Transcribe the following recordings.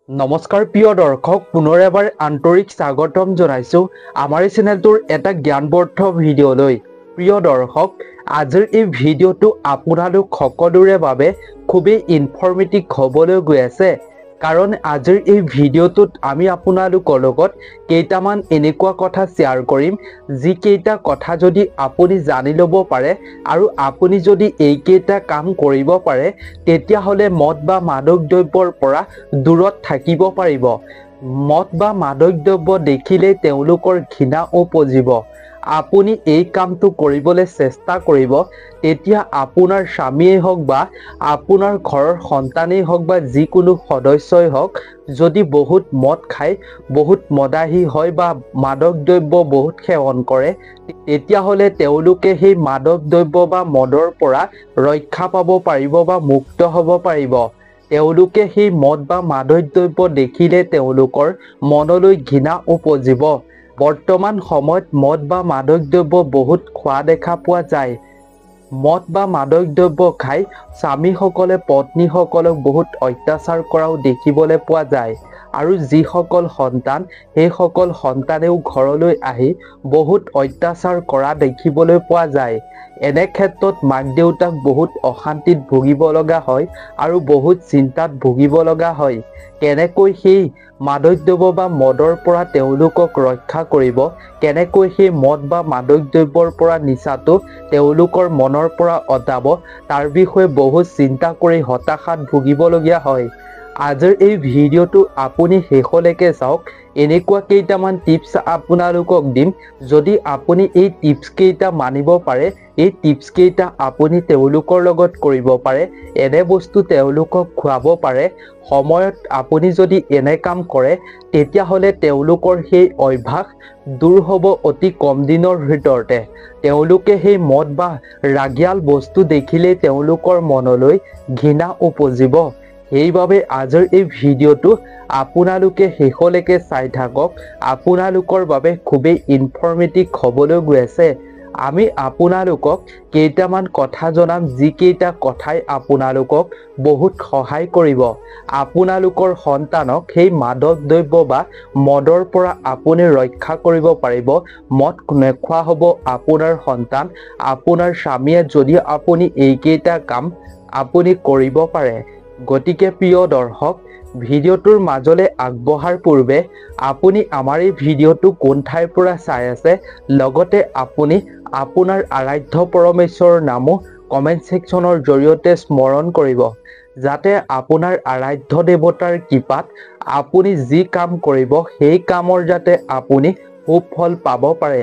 নমস্কাৰ প্ৰিয় দৰ্শক, পুনৰ এবাৰ আন্তৰিক স্বাগতম জনাইছো আমাৰ এই চেনেলটোৰ এটা জ্ঞানবৰ্ধক ভিডিঅ'লৈ। প্ৰিয় দৰ্শক, আজিৰ এই ভিডিঅ'টো আপোনালোক সকলোৰে বাবে খুবেই ইনফৰ্মেটিভ হ'বলৈ গৈ আছে। কাৰণ আজিৰ এই ভিডিঅ'টোত আমি আপোনালোকৰ লগত কেইটামান এনেকুৱা কথা শ্বেয়াৰ কৰিম, যিকেইটা কথা যদি আপুনি জানি ল'ব পাৰে আৰু আপুনি যদি এইকেইটা কাম কৰিব পাৰে, তেতিয়াহ'লে মদ বা মাদক দ্ৰব্যৰ পৰা দূৰত থাকিব পাৰিব। মদ বা মাদক দ্ৰব্য দেখিলেই তেওঁলোকৰ ঘৃণা উপজিব। আপুনি এই কামটো কৰিবলৈ চেষ্টা কৰিব, তেতিয়া আপোনাৰ স্বামীয়ে হওক বা আপোনাৰ ঘৰৰ সন্তানেই হওক বা যিকোনো সদস্যই হওক, যদি বহুত মদ খায়, বহুত মদাহী হয় বা মাদক দ্ৰব্য বহুত সেৱন কৰে, তেতিয়াহ'লে তেওঁলোকে সেই মাদক দ্ৰব্য বা মদৰ পৰা ৰক্ষা পাব পাৰিব বা মুক্ত হ'ব পাৰিব। তেওঁলোকে সেই মদ বা মাদক দ্ৰব্য দেখিলে তেওঁলোকৰ মনলৈ ঘৃণা উপজিব। বৰ্তমান সময়ত মদ বা মাদক দ্ৰব্য বহুত খোৱা দেখা পোৱা যায়। মদ বা মাদক দ্ৰব্য খাই স্বামীসকলে পত্নীসকলক বহুত অত্যাচাৰ কৰাও দেখিবলৈ পোৱা যায়। আৰু যিসকল সন্তান, সেইসকল সন্তানেও ঘৰলৈ আহি বহুত অত্যাচাৰ কৰা দেখিবলৈ পোৱা যায়। এনে ক্ষেত্ৰত মাক দেউতাক বহুত অশান্তিত ভুগিব লগা হয় আৰু বহুত চিন্তাত ভুগিব লগা হয়। কেনেকৈ সেই মাদক দ্ৰব্য বা মদৰ পৰা তেওঁলোকক ৰক্ষা কৰিব, কেনেকৈ সেই মদ বা মাদক দ্ৰব্যৰ পৰা নিচাটো তেওঁলোকৰ মনৰ পৰা আঁতৰাব, তাৰ বিষয়ে বহুত চিন্তা কৰি হতাশাত ভুগিবলগীয়া হয়। আজিৰ এই ভিডিঅ'টো আপুনি শেষলৈকে চাওক। এনেকুৱা কেইটামান টিপছ আপোনালোকক দিম, যদি আপুনি এই টিপছ কেইটা মানিব পাৰে, এই টিপছ কেইটা আপুনি তেওঁলোকৰ লগত কৰিব পাৰে, এনে বস্তু তেওঁলোকক খুৱাব পাৰে, সময়ত আপুনি যদি এনে কাম কৰে, তেতিয়াহ'লে তেওঁলোকৰ সেই অভ্যাস দূৰ হ'ব অতি কম দিনৰ ভিতৰতে। তেওঁলোকে সেই মদ বা ৰাগিয়াল বস্তু দেখিলেই তেওঁলোকৰ মনলৈ ঘৃণা উপজিব। সেইবাবে আজিৰ এই ভিডিঅ'টো আপোনালোকে শেষলৈকে চাই থাকক। আপোনালোকৰ বাবে খুবেই ইনফৰ্মেটিভ হ'বলৈ গৈ আছে। আমি আপোনালোকক কেইটামান কথা জনাম, যিকেইটা কথাই আপোনালোকক বহুত সহায় কৰিব। আপোনালোকৰ সন্তানক সেই মাদক দ্ৰব্য বা মদৰ পৰা আপুনি ৰক্ষা কৰিব পাৰিব। মদ নোখোৱা হ'ব আপোনাৰ সন্তান, আপোনাৰ স্বামীয়ে, যদি আপুনি এইকেইটা কাম আপুনি কৰিব পাৰে। গতিকে প্ৰিয় দৰ্শক, ভিডিঅ'টোৰ মাজলৈ আগবঢ়াৰ পূৰ্বে আপুনি আমাৰ এই ভিডিঅ'টো কোন ঠাইৰ পৰা চাই আছে, লগতে আপুনি আপোনাৰ আৰাধ্য পৰমেশ্বৰৰ নামো কমেণ্ট ছেকশ্যনৰ জৰিয়তে স্মৰণ কৰিব, যাতে আপোনাৰ আৰাধ্য দেৱতাৰ কৃপাত আপুনি যি কাম কৰিব, সেই কামৰ যাতে আপুনি সুফল পাব পাৰে।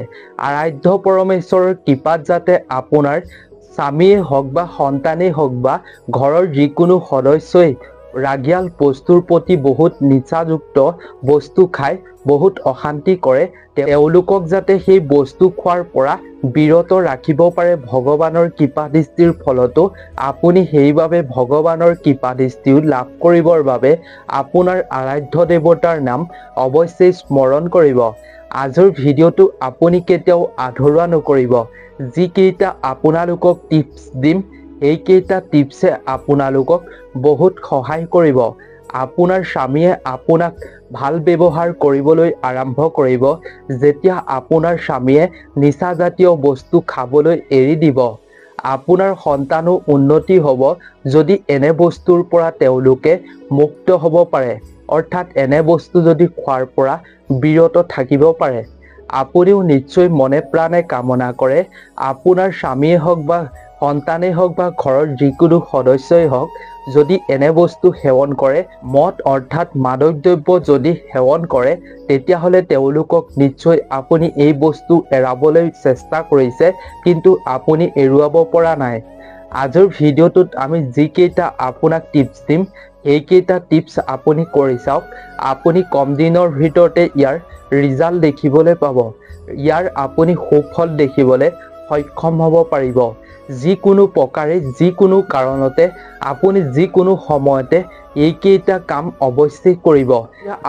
আৰাধ্য পৰমেশ্বৰৰ কৃপাত যাতে আপোনাৰ স্বামীয়ে হওক বা সন্তানেই হওক বা ঘৰৰ যিকোনো সদস্যই ৰাগিয়াল বস্তুৰ প্ৰতি বহুত নিচাযুক্ত বস্তু খাই বহুত অশান্তি কৰে, তেওঁলোকক যাতে সেই বস্তু খোৱাৰ পৰা বিৰত ৰাখিব পাৰে ভগৱানৰ কৃপাদৃষ্টিৰ ফলতো। আপুনি সেইবাবে ভগৱানৰ কৃপাদৃষ্টিও লাভ কৰিবৰ বাবে আপোনাৰ আৰাধ্য দেৱতাৰ নাম অৱশ্যেই স্মৰণ কৰিব। আজিৰ ভিডিঅ'টো আপুনি কেতিয়াও আধৰুৱা নকৰিব। যিকেইটা আপোনালোকক টিপছ দিম, সেইকেইটা টিপছে আপোনালোকক বহুত সহায় কৰিব। আপোনাৰ স্বামীয়ে আপোনাক ভাল ব্যৱহাৰ কৰিবলৈ আৰম্ভ কৰিব, যেতিয়া আপোনাৰ স্বামীয়ে নিচাজাতীয় বস্তু খাবলৈ এৰি দিব। আপোনাৰ সন্তানো উন্নতি হ'ব, যদি এনে বস্তুৰ পৰা তেওঁলোকে মুক্ত হ'ব পাৰে, অৰ্থাৎ এনে বস্তু যদি খোৱাৰ পৰা বিৰত থাকিব পাৰে। আপুনিও নিশ্চয় মনে প্ৰাণে কামনা কৰে, আপোনাৰ স্বামীয়ে হওক বা সন্তানেই হওক বা ঘৰৰ যিকোনো সদস্যই হওক, যদি এনে বস্তু সেৱন কৰে, মদ অৰ্থাৎ মাদক দ্ৰব্য যদি সেৱন কৰে, তেতিয়াহ'লে তেওঁলোকক নিশ্চয় আপুনি এই বস্তু এৰাবলৈ চেষ্টা কৰিছে, কিন্তু আপুনি এৰুৱাব পৰা নাই। আজিৰ ভিডিঅ'টোত আমি যিকেইটা আপোনাক টিপছ দিম, সেইকেইটা টিপছ আপুনি কৰি চাওক। আপুনি কম দিনৰ ভিতৰতে ইয়াৰ ৰিজাল্ট দেখিবলৈ পাব। ইয়াৰ আপুনি সুফল দেখিবলৈ সক্ষম হ'ব পাৰিব। যিকোনো প্ৰকাৰে, যিকোনো কাৰণতে আপুনি যিকোনো সময়তে এইকেইটা কাম অৱশ্যেই কৰিব।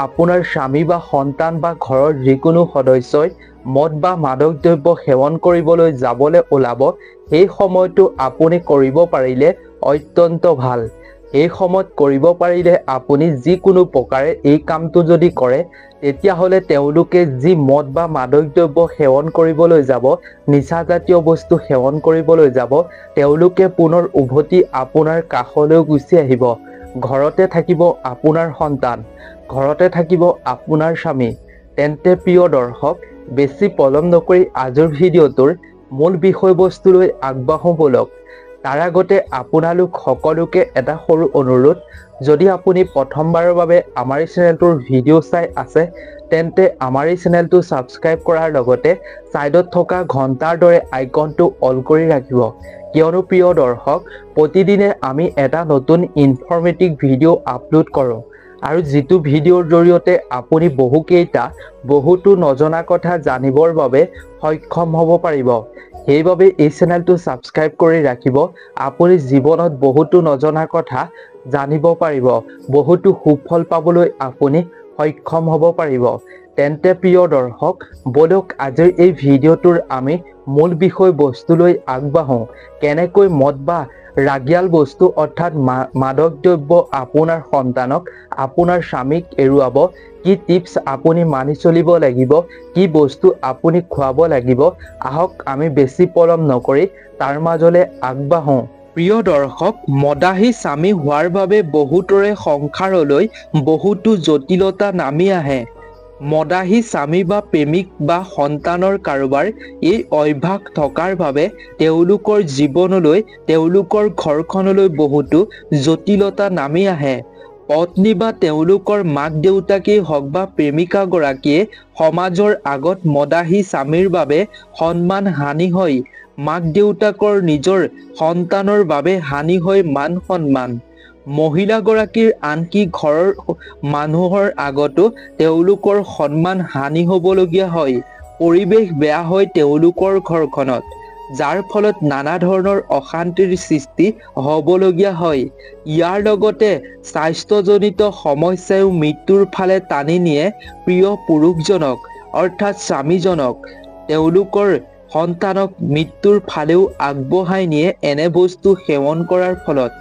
আপোনাৰ স্বামী বা সন্তান বা ঘৰৰ যিকোনো সদস্যই মদ বা মাদক দ্ৰব্য সেৱন কৰিবলৈ যাবলৈ ওলাব, সেই সময়টো আপুনি কৰিব পাৰিলে অত্যন্ত ভাল। এই সময়ত কৰিব পাৰিলে আপুনি যিকোনো প্ৰকাৰে এই কামটো যদি কৰে তেতিয়াহ'লে তেওঁলোকে যি মদ বা মাদক দ্ৰব্য সেৱন কৰিবলৈ যাব, নিচাজাতীয় বস্তু সেৱন কৰিবলৈ যাব, তেওঁলোকে পুনৰ উভতি আপোনাৰ কাষলৈ গুচি আহিব। ঘৰতে থাকিব আপোনাৰ সন্তান, ঘৰতে থাকিব আপোনাৰ স্বামী। তেন্তে প্ৰিয় দৰ্শক, বেছি পলম নকৰি আজিৰ ভিডিঅ'টোৰ মূল বিষয়বস্তুলৈ আগবাঢ়ো বলক। তাৰ আগতে আপোনালোক সকলোকে এটা সৰু অনুৰোধ, যদি আপুনি প্ৰথমবাৰৰ বাবে আমাৰ এই চেনেলটোৰ ভিডিঅ' চাই আছে তেন্তে আমাৰ এই চেনেলটো ছাবস্ক্ৰাইব কৰাৰ লগতে ছাইডত থকা ঘণ্টাৰ দৰে আইকনটো অল কৰি ৰাখিব, কিয়নো প্ৰিয় দৰ্শক প্ৰতিদিনে আমি এটা নতুন ইনফৰ্মেটিভ ভিডিঅ' আপলোড কৰোঁ আৰু যিটো ভিডিঅ'ৰ জৰিয়তে আপুনি বহুতো নজনা কথা জানিবৰ বাবে সক্ষম হ'ব পাৰিব। সেইবাবে এই চেনেলটো ছাবস্ক্ৰাইব কৰি ৰাখিব। আপুনি জীৱনত বহুতো নজনা কথা জানিব পাৰিব, বহুতো সুফল পাবলৈ আপুনি সক্ষম হ'ব পাৰিব। তেন্তে প্ৰিয় দৰ্শক, বলক আজিৰ এই ভিডিঅ'টোৰ আমি মূল বিষয়বস্তুলৈ আগবাঢ়ো। কেনেকৈ মদ বা ৰাগিয়াল বস্তু অৰ্থাৎ মাদক দ্ৰব্য আপোনাৰ সন্তানক, আপোনাৰ স্বামীক এৰুৱাব, কি টিপছ আপুনি মানি চলিব লাগিব, কি বস্তু আপুনি খুৱাব লাগিব, আহক আমি বেছি পলম নকৰি তাৰ মাজলৈ আগবাঢ়ো। প্ৰিয় দৰ্শক, মদাহী স্বামী হোৱাৰ বাবে বহুতৰে সংসাৰলৈ বহুতো জটিলতা নামি আহে। মদাহী স্বামী বা প্ৰেমিক বা সন্তানৰ কাৰোবাৰ এই অভ্যাস থকাৰ বাবে তেওঁলোকৰ জীৱনলৈ, তেওঁলোকৰ ঘৰখনলৈ বহুতো জটিলতা নামি আহে। পত্নী বা তেওঁলোকৰ মাক দেউতাকেই হওক বা প্ৰেমিকাগৰাকীয়ে সমাজৰ আগত মদাহী স্বামীৰ বাবে সন্মান হানি হয়। মাক দেউতাকৰ নিজৰ সন্তানৰ বাবে হানি হয় মান সন্মান। মহিলাগৰাকীৰ আনকি ঘৰৰ মানুহৰ আগতো তেওঁলোকৰ সন্মান হানি হ'বলগীয়া হয়। পৰিৱেশ বেয়া হয় তেওঁলোকৰ ঘৰখনত, যাৰ ফলত নানা ধৰণৰ অশান্তিৰ সৃষ্টি হ'বলগীয়া হয়। ইয়াৰ লগতে স্বাস্থ্যজনিত সমস্যাও মৃত্যুৰ ফালে টানি নিয়ে প্ৰিয় পুৰুষজনক অৰ্থাৎ স্বামীজনক। তেওঁলোকৰ সন্তানক মৃত্যুৰ ফালেও আগবঢ়াই নিয়ে এনে বস্তু সেৱন কৰাৰ ফলত।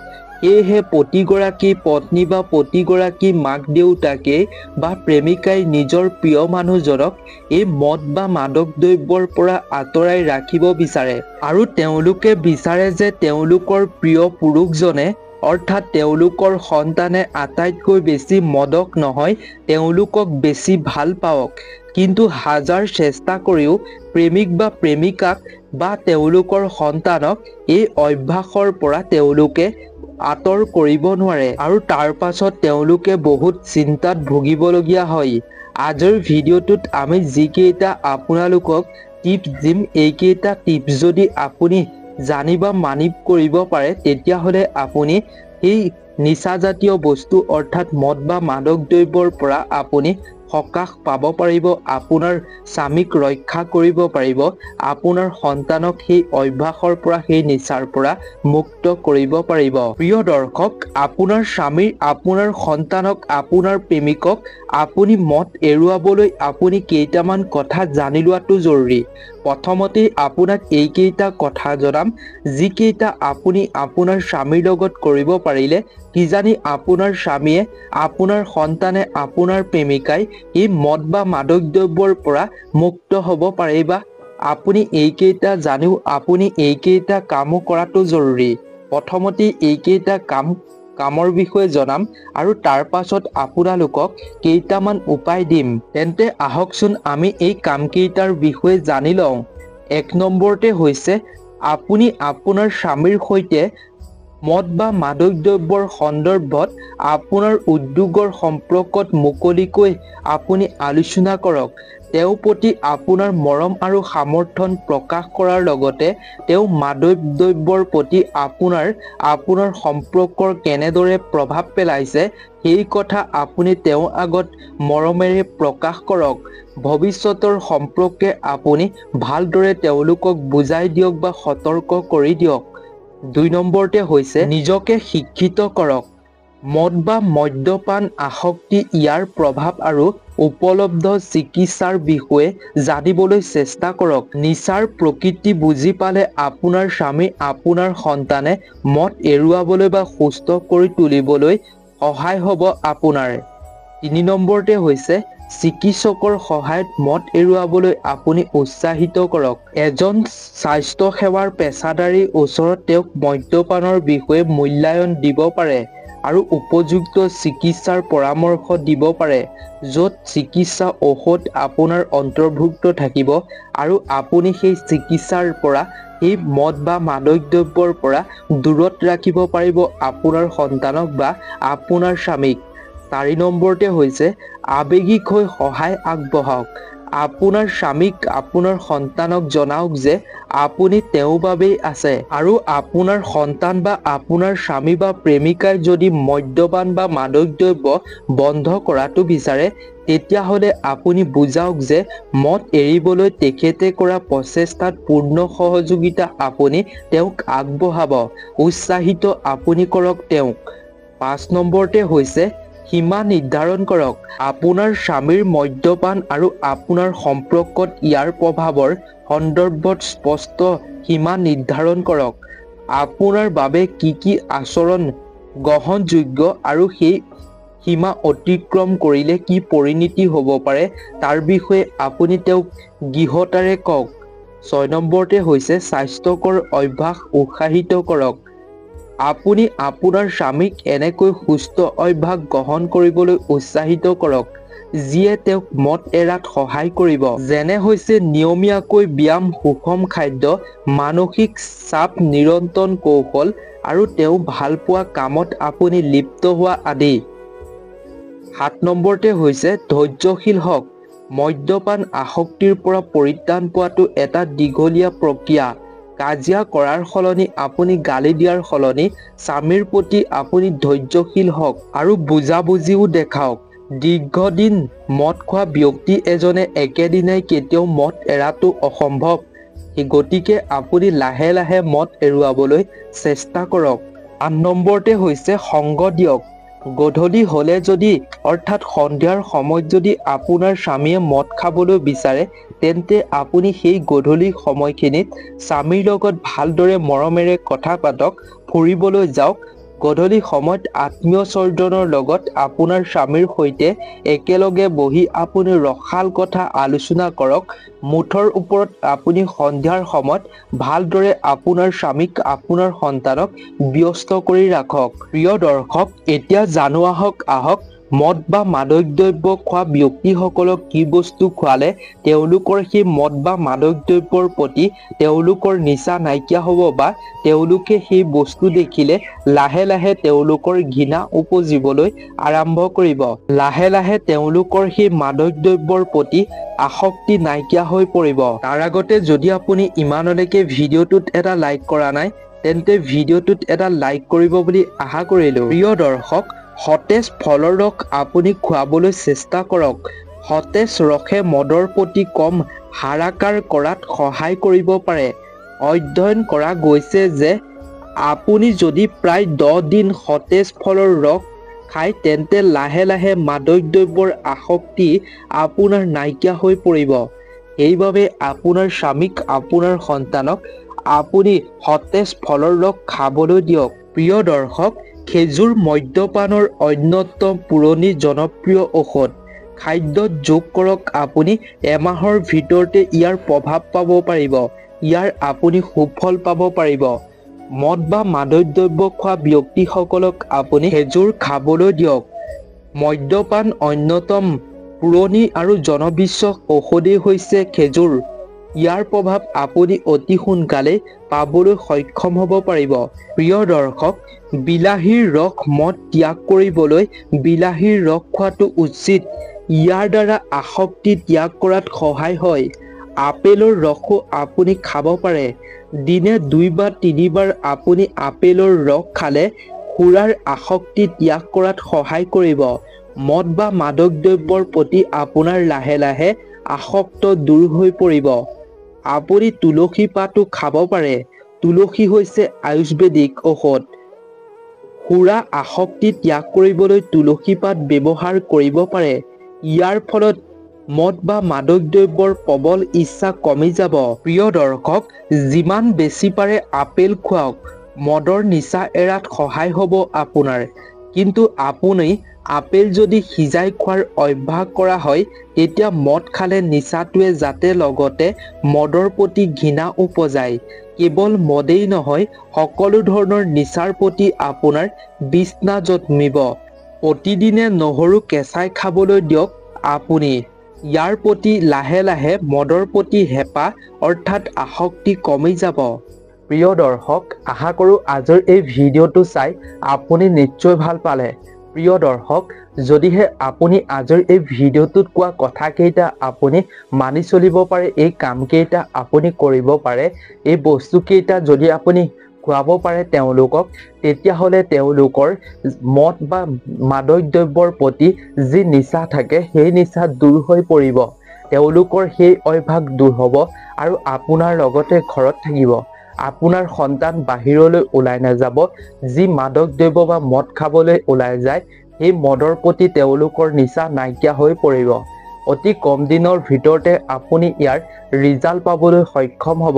সেয়েহে প্ৰতিগৰাকী পত্নী বা প্ৰতিগৰাকী মাক দেউতাকে বা প্ৰেমিকাই নিজৰ প্ৰিয় মানুহজনক এই মদ বা মাদক দ্ৰব্যৰ পৰা আঁতৰাই ৰাখিব বিচাৰে আৰু তেওঁলোকে বিচাৰে যে তেওঁলোকৰ প্ৰিয় পুৰুষজনে অৰ্থাৎ তেওঁলোকৰ সন্তানে আটাইতকৈ বেছি মদক নহয়, তেওঁলোকক বেছি ভাল পাওক। কিন্তু হাজাৰ চেষ্টা কৰিও প্ৰেমিক বা প্ৰেমিকাক বা তেওঁলোকৰ সন্তানক এই অভ্যাসৰ পৰা তেওঁলোকে আঁতৰ কৰিব নোৱাৰে আৰু তাৰ পাছত তেওঁলোকে বহুত চিন্তাত ভুগিবলগীয়া হয়। আজিৰ ভিডিঅ'টোত আমি যিকেইটা আপোনালোকক টিপছ দিম, এইকেইটা টিপছ যদি আপুনি জানি বা মানি কৰিব পাৰে তেতিয়াহ'লে আপুনি এই নিচাজাতীয় বস্তু অৰ্থাৎ মদ বা মাদক দ্ৰব্যৰ পৰা আপুনি সকাহ পাব পাৰিব, আপোনাৰ স্বামীক ৰক্ষা কৰিব পাৰিব, আপোনাৰ সন্তানক সেই অভ্যাসৰ পৰা, সেই নিচাৰ পৰা মুক্ত কৰিব পাৰিব। প্ৰিয় দৰ্শক, আপোনাৰ স্বামীৰ, আপোনাৰ সন্তানক, আপোনাৰ প্ৰেমিকক আপুনি মদ এৰুৱাবলৈ আপুনি কেইটামান কথা জানি লোৱাটো জৰুৰী। প্ৰথমতেই আপোনাক এইকেইটা কথা জনাম, যিকেইটা আপুনি আপোনাৰ স্বামীৰ লগত কৰিব পাৰিলে কিজানি আপোনাৰ স্বামীয়ে, আপোনাৰ সন্তানে, আপোনাৰ প্ৰেমিকাই এই মদ বা মাদক দ্ৰব্যৰ পৰা মুক্ত হ'ব পাৰে বা আপুনি এইকেইটা জানিও আপুনি এইকেইটা কামো কৰাটো জৰুৰী। প্ৰথমতে এইকেইটা কামৰ বিষয়ে জনাম আৰু তাৰ পাছত আপোনালোকক কেইটামান উপায় দিম। তেন্তে আহকচোন আমি এই কামকেইটাৰ বিষয়ে জানি লওঁ। 1 নম্বৰতে হৈছে আপুনি আপোনাৰ স্বামীৰ সৈতে মদ বা মাদক দ্ৰব্যৰ সন্দৰ্ভত আপোনাৰ উদ্যোগৰ সম্পৰ্কত মুকলিকৈ আপুনি আলোচনা কৰক। তেওঁৰ প্ৰতি আপোনাৰ মৰম আৰু সমৰ্থন প্ৰকাশ কৰাৰ লগতে তেওঁ মাদক দ্ৰব্যৰ প্ৰতি আপোনাৰ সম্পৰ্কৰ কেনেদৰে প্ৰভাৱ পেলাইছে সেই কথা আপুনি তেওঁৰ আগত মৰমেৰে প্ৰকাশ কৰক। ভৱিষ্যতৰ সম্পৰ্কে আপুনি ভালদৰে তেওঁলোকক বুজাই দিয়ক বা সতৰ্ক কৰি দিয়ক। 2 নম্বৰতে হৈছে নিজকে শিক্ষিত কৰক। মদ বা মদ্যপান আসক্তি ইয়াৰ প্ৰভাৱ আৰু উপলব্ধ চিকিৎসাৰ বিষয়ে জানিবলৈ চেষ্টা কৰক। নিচাৰ প্ৰকৃতি বুজি পালে আপোনাৰ স্বামী আপোনাৰ সন্তানে মদ এৰুৱাবলৈ বা সুস্থ কৰি তুলিবলৈ সহায় হ'ব আপোনাৰ। 3 নম্বৰতে হৈছে চিকিৎসকৰ সহায়ত মদ এৰুৱাবলৈ আপুনি উৎসাহিত কৰক। এজন স্বাস্থ্য সেৱাৰ পেছাদাৰীৰ ওচৰত তেওঁক মদ্যপানৰ বিষয়ে মূল্যায়ন দিব পাৰে আৰু উপযুক্ত চিকিৎসাৰ পৰামৰ্শ দিব পাৰে, য'ত চিকিৎসা ঔষধ আপোনাৰ অন্তৰ্ভুক্ত থাকিব আৰু আপুনি সেই চিকিৎসাৰ পৰা সেই মদ বা মাদক দ্ৰব্যৰ পৰা দূৰত ৰাখিব পাৰিব আপোনাৰ সন্তানক বা আপোনাৰ স্বামীক। 4 নম্বৰতে হৈছে আৱেগিক হৈ সহায় আগবঢ়াওক। আপোনাৰ স্বামীক আপোনাৰ সন্তানক জনাওক যে আপুনি তেওঁৰ বাবেই আছে আৰু আপোনাৰ সন্তান বা আপোনাৰ স্বামী বা প্ৰেমিকাই যদি মদ্যপান বা মাদক দ্ৰব্য বন্ধ কৰাটো বিচাৰে, তেতিয়াহ'লে আপুনি বুজাওক যে মদ এৰিবলৈ তেখেতে কৰা প্ৰচেষ্টাত পূৰ্ণ সহযোগিতা আপুনি তেওঁক আগবঢ়াব। উৎসাহিত আপুনি কৰক তেওঁক। 5 নম্বৰতে হৈছে সীমা নিৰ্ধাৰণ কৰক। আপোনাৰ স্বামীৰ মদ্যপান আৰু আপোনাৰ সম্পৰ্কত ইয়াৰ প্ৰভাৱৰ সন্দৰ্ভত স্পষ্ট সীমা নিৰ্ধাৰণ কৰক। আপোনাৰ বাবে কি আচৰণ গ্ৰহণযোগ্য আৰু সেই সীমা অতিক্ৰম কৰিলে কি পৰিণতি হ'ব পাৰে তাৰ বিষয়ে আপুনি তেওঁক গৃঢ়তাৰে কওক। 6 নম্বৰতে হৈছে স্বাস্থ্যকৰ অভ্যাস উৎসাহিত কৰক। আপুনি আপোনাৰ স্বামীক এনেকৈ সুস্থ অভ্যাস গ্ৰহণ কৰিবলৈ উৎসাহিত কৰক, যিয়ে তেওঁক মদ এৰাত সহায় কৰিব। যেনে হৈছে নিয়মীয়াকৈ ব্যায়াম, সুষম খাদ্য, মানসিক চাপ নিয়ন্ত্ৰণ কৌশল আৰু তেওঁ ভালপোৱা কামত আপুনি লিপ্ত হোৱা আদি। 7 নম্বৰতে হৈছে ধৈৰ্যশীল হওক। মদ্যপান আসক্তিৰ পৰা পৰিত্ৰাণ পোৱাটো এটা দীঘলীয়া প্ৰক্ৰিয়া। কাজিয়া কৰাৰ সলনি আপুনি গালি দিয়াৰ সলনি স্বামীৰ প্ৰতি আপুনি ধৈৰ্যশীল হওক আৰু বুজাবুজিও দেখাওক। দীৰ্ঘদিন মদ খোৱা ব্যক্তি এজনে একেদিনাই কেতিয়াও মদ এৰাটো অসম্ভৱ। গতিকে আপুনি লাহে লাহে মদ এৰুৱাবলৈ চেষ্টা কৰক। 8 নম্বৰতে হৈছে সংগ দিয়ক। গধূলি হ'লে যদি অৰ্থাৎ সন্ধিয়াৰ সময়ত যদি আপোনাৰ স্বামীয়ে মদ খাবলৈ বিচাৰে, তেন্তে আপুনি সেই গধূলি সময়খিনিত স্বামীৰ লগত ভালদৰে মৰমেৰে কথা পাতক, ফুৰিবলৈ যাওক। গধূলি সময়ত আত্মীয়স্বজনৰ লগত আপোনাৰ স্বামীৰ সৈতে একেলগে বহি আপুনি ৰসাল কথা আলোচনা কৰক। মুঠৰ ওপৰত আপুনি সন্ধিয়াৰ সময়ত ভালদৰে আপোনাৰ স্বামীক আপোনাৰ সন্তানক ব্যস্ত কৰি ৰাখক। প্ৰিয় দৰ্শক, এতিয়া জানো আহক মদ বা মাদক দ্ৰব্য খোৱা ব্যক্তিসকলক কি বস্তু খোৱালে তেওঁলোকৰ সেই মদ বা মাদক দ্ৰব্যৰ প্ৰতি তেওঁলোকৰ নিচা নাইকিয়া হ'ব বা তেওঁলোকে সেই বস্তু দেখিলে লাহে লাহে তেওঁলোকৰ ঘৃণা উপজিবলৈ আৰম্ভ কৰিব। লাহে লাহে তেওঁলোকৰ সেই মাদক দ্ৰব্যৰ প্ৰতি আসক্তি নাইকিয়া হৈ পৰিব। তাৰ আগতে যদি আপুনি ইমানলৈকে ভিডিঅ'টোত এটা লাইক কৰা নাই, তেন্তে ভিডিঅ'টোত এটা লাইক কৰিব বুলি আশা কৰিলোঁ। প্ৰিয় দৰ্শক, সতেজ ফলৰ ৰস আপুনি খুৱাবলৈ চেষ্টা কৰক। সতেজ ৰসে মদৰ প্ৰতি কম হাৰাকাৰ কৰাত সহায় কৰিব পাৰে। অধ্যয়ন কৰা গৈছে যে আপুনি যদি প্ৰায় 10 দিন সতেজ ফলৰ ৰস খায়, তেন্তে লাহে লাহে মাদক দ্ৰব্যৰ আসক্তি আপোনাৰ নাইকিয়া হৈ পৰিব। সেইবাবে আপোনাৰ স্বামীক আপোনাৰ সন্তানক আপুনি সতেজ ফলৰ ৰস খাবলৈ দিয়ক। প্ৰিয় দৰ্শক, খেজুৰ মদ্যপানৰ অন্যতম পুৰণি জনপ্ৰিয় ঔষধ। খাদ্যত যোগ কৰক। আপুনি এমাহৰ ভিতৰতে ইয়াৰ প্ৰভাৱ পাব পাৰিব। ইয়াৰ আপুনি সুফল পাব পাৰিব। মদ বা মাদক দ্ৰব্য খোৱা ব্যক্তিসকলক আপুনি খেজুৰ খাবলৈ দিয়ক। মদ্যপান অন্যতম পুৰণি আৰু জনবিশ্বাস ঔষধেই হৈছে খেজুৰ। ইয়াৰ প্ৰভাৱ আপুনি অতি সোনকালে পাবলৈ সক্ষম হ'ব পাৰিব। প্ৰিয় দৰ্শক, বিলাহীৰ ৰস মদ ত্যাগ কৰিবলৈ বিলাহীৰ ৰস খোৱাটো উচিত। ইয়াৰ দ্বাৰা আসক্তি ত্যাগ কৰাত সহায় হয়। আপেলৰ ৰসো আপুনি খাব পাৰে। দিনে 2 বা 3 বাৰ আপুনি আপেলৰ ৰস খালে সুৰাৰ আসক্তি ত্যাগ কৰাত সহায় কৰিব। মদ বা মাদক দ্ৰব্যৰ প্ৰতি আপোনাৰ লাহে লাহে আসক্ত দূৰ হৈ পৰিব। আপুনি তুলসী পাতো খাব পাৰে। তুলসী হৈছে আয়ুৰ্বেদিক ঔষধ। সুৰা আসক্তি ত্যাগ কৰিবলৈ তুলসী পাত ব্যৱহাৰ কৰিব পাৰে। ইয়াৰ ফলত মদ বা মাদক দ্ৰব্যৰ প্ৰবল ইচ্ছা কমি যাব। প্ৰিয় দৰ্শক, যিমান বেছি পাৰে আপেল খুৱাওক। মদৰ নিচা এৰাত সহায় হ'ব আপোনাৰ। কিন্তু আপুনি আপেল যদি সিজাই খোৱাৰ অভ্যাস কৰা হয়, তেতিয়া মদ খালে নিচাটোৱে যাতে লগতে মদৰ প্ৰতি ঘৃণা উপজায়। কেৱল মদেই নহয়, সকলো ধৰণৰ নিচাৰ প্ৰতি আপোনাৰ বিস্না জন্মিব। প্ৰতিদিনে নহৰু কেঁচাই খাবলৈ দিয়ক আপুনি। ইয়াৰ প্ৰতি লাহে লাহে মদৰ প্ৰতি হেঁপাহ অৰ্থাৎ আসক্তি কমি যাব। প্ৰিয় দৰ্শক, আশা কৰোঁ আজিৰ এই ভিডিঅ'টো চাই আপুনি নিশ্চয় ভাল পালে। প্ৰিয় দৰ্শক, যদিহে আপুনি আজিৰ এই ভিডিঅ'টোত কোৱা কথাকেইটা আপুনি মানি চলিব পাৰে, এই কামকেইটা আপুনি কৰিব পাৰে, এই বস্তুকেইটা যদি আপুনি খুৱাব পাৰে তেওঁলোকক, তেতিয়াহ'লে তেওঁলোকৰ মদ বা মাদক দ্ৰব্যৰ প্ৰতি যি নিচা থাকে সেই নিচা দূৰ হৈ পৰিব। তেওঁলোকৰ সেই অভ্যাস দূৰ হ'ব আৰু আপোনাৰ লগতে ঘৰত থাকিব। আপোনাৰ সন্তান বাহিৰলৈ ওলাই নাযাব। যি মাদক দ্ৰব্য বা মদ খাবলৈ ওলাই যায়, সেই মদৰ প্ৰতি তেওঁলোকৰ নিচা নাইকিয়া হৈ পৰিব। অতি কম দিনৰ ভিতৰতে আপুনি ইয়াৰ ৰিজাল্ট পাবলৈ সক্ষম হ'ব।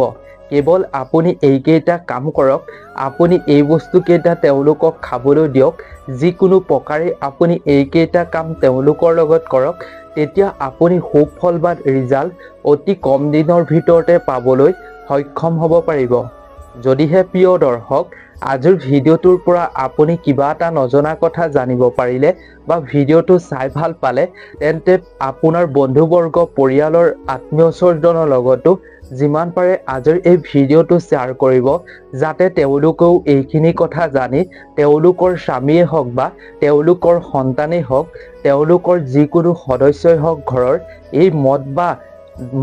কেৱল আপুনি এইকেইটা কাম কৰক। আপুনি এই বস্তুকেইটা তেওঁলোকক খাবলৈ দিয়ক। যিকোনো প্ৰকাৰে আপুনি এইকেইটা কাম তেওঁলোকৰ লগত কৰক, তেতিয়া আপুনি সুফল বা ৰিজাল্ট অতি কম দিনৰ ভিতৰতে পাবলৈ সক্ষম হ'ব পাৰিব। যদিহে প্ৰিয় দৰ্শক, আজিৰ ভিডিঅ'টোৰ পৰা আপুনি কিবা এটা নজনা কথা জানিব পাৰিলে বা ভিডিঅ'টো চাই ভাল পালে, তেন্তে আপোনাৰ বন্ধুবৰ্গ, পৰিয়ালৰ আত্মীয় স্বজনৰ লগতো যিমান পাৰে আজিৰ এই ভিডিঅ'টো শ্বেয়াৰ কৰিব, যাতে তেওঁলোকেও এইখিনি কথা জানি তেওঁলোকৰ স্বামীয়ে হওক বা তেওঁলোকৰ সন্তানেই হওক, তেওঁলোকৰ যিকোনো সদস্যই হওক ঘৰৰ, এই মদ বা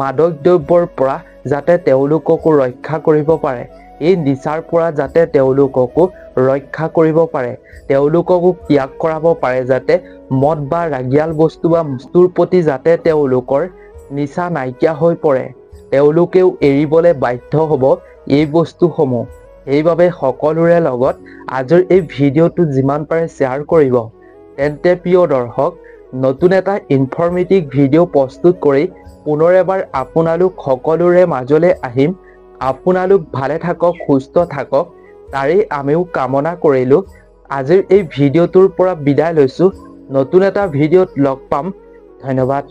মাদক দ্ৰব্যৰ পৰা যাতে তেওঁলোককো ৰক্ষা কৰিব পাৰে। এই নিচাৰ পৰা যাতে তেওঁলোককো ৰক্ষা কৰিব পাৰে, তেওঁলোককো ত্যাগ কৰাব পাৰে, যাতে মদ বা ৰাগিয়াল বস্তু বা বস্তুৰ প্ৰতি যাতে তেওঁলোকৰ নিচা নাইকিয়া হৈ পৰে, তেওঁলোকেও এৰিবলৈ বাধ্য হ'ব এই বস্তুসমূহ। সেইবাবে সকলোৰে লগত আজিৰ এই ভিডিঅ'টো যিমান পাৰে শ্বেয়াৰ কৰিব। তেন্তে প্ৰিয় দৰ্শক, নতুন এটা ইনফৰ্মেটিভ ভিডিঅ' প্ৰস্তুত কৰি পুনৰ এবাৰ আপোনালোক সকলোৰে মাজলৈ আহিম। আপোনালোক ভালে থাকক, সুস্থ থাকক, তাৰেই আমিও কামনা কৰিলোঁ। আজিৰ এই ভিডিঅ'টোৰ পৰা বিদায় লৈছোঁ। নতুন এটা ভিডিঅ'ত লগ পাম। ধন্যবাদ।